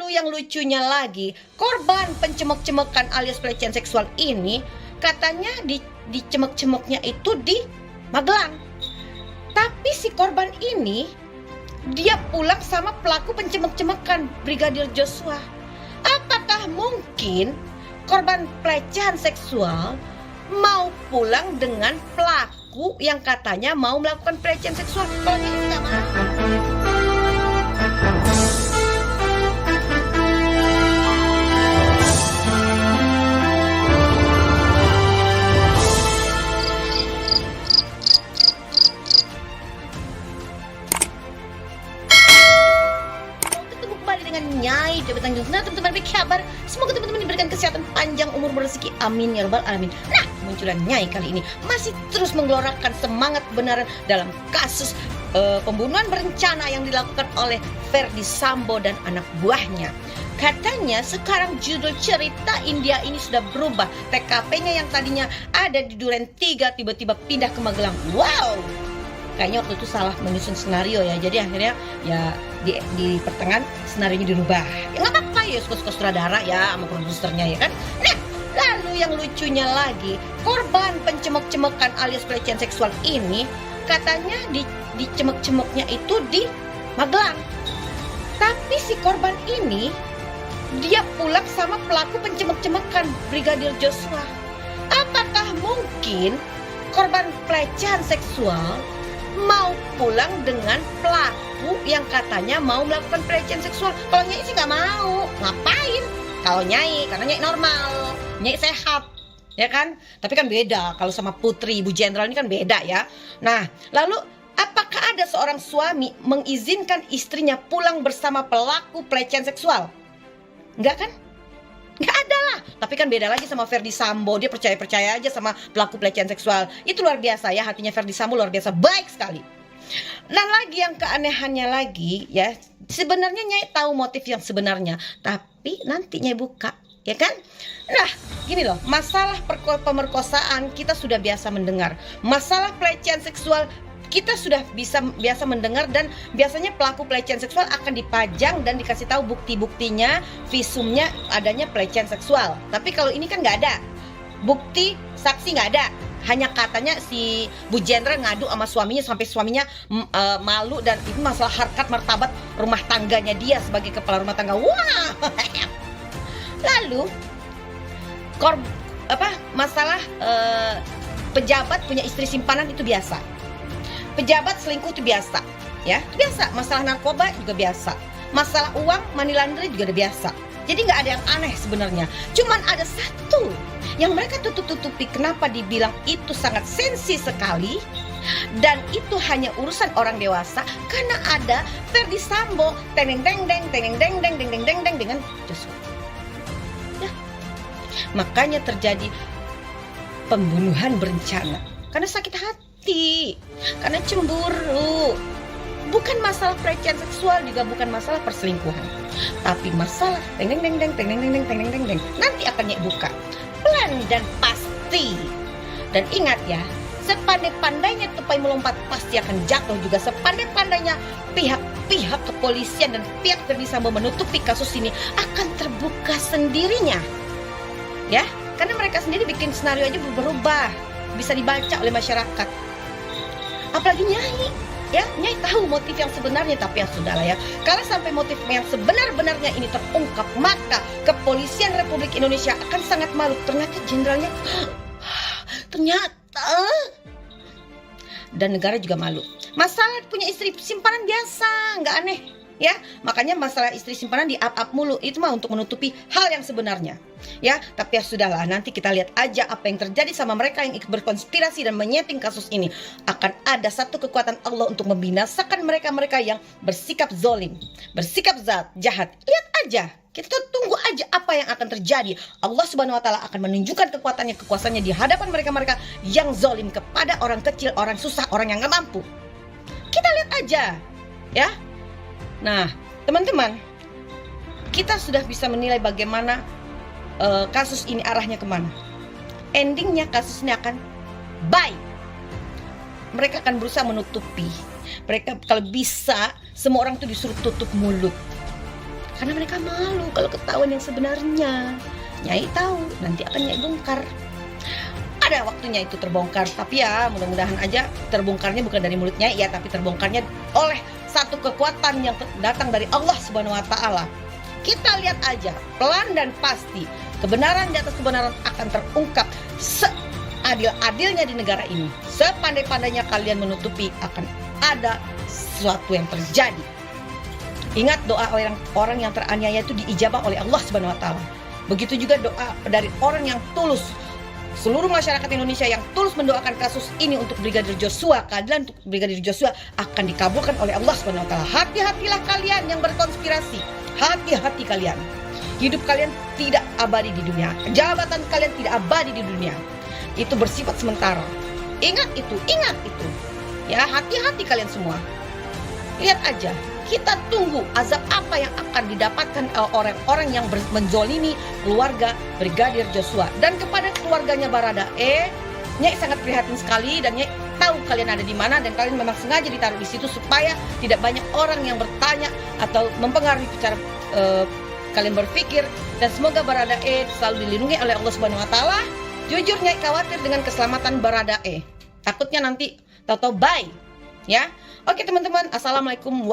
Lalu yang lucunya lagi, korban pencemek-cemekan alias pelecehan seksual ini katanya dicemek-cemeknya itu di Magelang. Tapi si korban ini dia pulang sama pelaku pencemek-cemekan Brigadir Joshua. Apakah mungkin korban pelecehan seksual mau pulang dengan pelaku yang katanya mau melakukan pelecehan seksual? Kalau dia nggak mau. Dengan Nyai Dewi Tanjung. Nah teman-teman, apa kabar? Semoga teman-teman diberikan kesehatan panjang, umur berzeki, amin ya rabbal alamin. Nah, munculan Nyai kali ini masih terus menggelorakan semangat kebenaran dalam kasus pembunuhan berencana yang dilakukan oleh Ferdi Sambo dan anak buahnya. Katanya sekarang judul cerita India ini sudah berubah. TKP-nya yang tadinya ada di Duren 3 tiba-tiba pindah ke Magelang. Wow, kayaknya waktu itu salah menyusun skenario ya. Jadi akhirnya ya di pertengahan senarionya dirubah. Ya nggak apa-apa ya, suka-suka sutradara ya sama produsernya ya kan. Nah, lalu yang lucunya lagi, korban pencemek-cemekan alias pelecehan seksual ini katanya dicemek-cemeknya itu di Magelang. Tapi si korban ini dia pulang sama pelaku pencemek-cemekan Brigadir Joshua. Apakah mungkin korban pelecehan seksual mau pulang dengan pelaku yang katanya mau melakukan pelecehan seksual? Kalau Nyai sih nggak mau. Ngapain? Kalau Nyai, karena Nyai normal, Nyai sehat, ya kan? Tapi kan beda kalau sama Putri Ibu Jenderal ini kan beda ya. Nah, lalu apakah ada seorang suami mengizinkan istrinya pulang bersama pelaku pelecehan seksual? Enggak kan? Nggak ada lah. Tapi kan beda lagi sama Ferdi Sambo. Dia percaya-percaya aja sama pelaku pelecehan seksual. Itu luar biasa ya, hatinya Ferdi Sambo luar biasa baik sekali. Nah, lagi yang keanehannya lagi ya, sebenarnya Nyai tahu motif yang sebenarnya, tapi nanti Nyai buka, ya kan? Nah, gini loh, masalah pemerkosaan kita sudah biasa mendengar. Masalah pelecehan seksual kita sudah biasa mendengar, dan biasanya pelaku pelecehan seksual akan dipajang dan dikasih tahu bukti-buktinya, visumnya adanya pelecehan seksual. Tapi kalau ini kan nggak ada bukti, saksi nggak ada, hanya katanya si Bu Jenderal ngadu sama suaminya sampai suaminya malu, dan itu masalah harkat martabat rumah tangganya dia sebagai kepala rumah tangga. Wah. Lalu masalah pejabat punya istri simpanan itu biasa. Pejabat selingkuh itu biasa, ya, biasa. Masalah narkoba juga biasa. Masalah uang, money laundry juga udah biasa. Jadi nggak ada yang aneh sebenarnya. Cuman ada satu yang mereka tutup-tutupi. Kenapa dibilang itu sangat sensi sekali? Dan itu hanya urusan orang dewasa karena ada Ferdi Sambo dengan Joshua. Ya. Makanya terjadi pembunuhan berencana karena sakit hati. Karena cemburu. Bukan masalah pelecehan seksual, juga bukan masalah perselingkuhan, tapi masalah nanti akan Nyai buka pelan dan pasti. Dan ingat ya, sepandai-pandainya tupai melompat pasti akan jatuh juga. Sepandai-pandainya pihak kepolisian dan pihak Ferdi Sambo menutupi kasus ini akan terbuka sendirinya, ya, karena mereka sendiri bikin skenario aja berubah, bisa dibaca oleh masyarakat. Apalagi Nyai, ya, Nyai tahu motif yang sebenarnya, tapi ya sudahlah ya. Kalau sampai motif yang sebenar-benarnya ini terungkap, maka kepolisian Republik Indonesia akan sangat malu. Ternyata jenderalnya, dan negara juga malu. Masalah punya istri simpanan biasa, nggak aneh, ya. Makanya masalah istri simpanan di up mulu, itu mah untuk menutupi hal yang sebenarnya, ya. Tapi ya sudahlah, nanti kita lihat aja apa yang terjadi sama mereka yang berkonspirasi dan menyeting kasus ini. Akan ada satu kekuatan Allah untuk membinasakan mereka-mereka yang bersikap zolim, bersikap jahat. Lihat aja, kita tunggu aja apa yang akan terjadi. Allah Subhanahu wa Ta'ala akan menunjukkan kekuatannya, kekuasaannya di hadapan mereka-mereka yang zolim kepada orang kecil, orang susah, orang yang gak mampu. Kita lihat aja, ya. Nah, teman-teman, kita sudah bisa menilai bagaimana kasus ini arahnya kemana. Endingnya kasus ini akan baik. Mereka akan berusaha menutupi. Mereka kalau bisa, semua orang itu disuruh tutup mulut. Karena mereka malu kalau ketahuan yang sebenarnya. Nyai tahu, nanti akan Nyai bongkar. Ada waktunya itu terbongkar, tapi ya mudah-mudahan aja terbongkarnya bukan dari mulut Nyai ya, tapi terbongkarnya oleh satu kekuatan yang datang dari Allah Subhanahu wa taala. Kita lihat aja, pelan dan pasti kebenaran di atas kebenaran akan terungkap seadil-adilnya di negara ini. Sepandai-pandainya kalian menutupi, akan ada sesuatu yang terjadi. Ingat, doa orang yang teraniaya itu diijabah oleh Allah Subhanahu wa taala. Begitu juga doa dari orang yang tulus. Seluruh masyarakat Indonesia yang tulus mendoakan kasus ini untuk Brigadir Joshua, keadilan untuk Brigadir Joshua akan dikabulkan oleh Allah Subhanahu wa taala. Hati-hatilah kalian yang berkonspirasi. Hati-hati kalian. Hidup kalian tidak abadi di dunia. Jabatan kalian tidak abadi di dunia. Itu bersifat sementara. Ingat itu, ingat itu. Ya, hati-hati kalian semua. Lihat aja, kita tunggu azab apa yang akan didapatkan orang-orang yang menzolimi keluarga Brigadir Joshua. Dan kepada keluarganya Baradae, Nyai sangat prihatin sekali, dan Nyai tahu kalian ada di mana, dan kalian memang sengaja ditaruh di situ supaya tidak banyak orang yang bertanya atau mempengaruhi cara kalian berpikir. Dan semoga Baradae selalu dilindungi oleh Allah Subhanahu wa taala. Jujur Nyai khawatir dengan keselamatan Baradae. Takutnya nanti tahu-tahu bye. Ya. Oke teman-teman, assalamualaikum warahmatullahi wabarakatuh.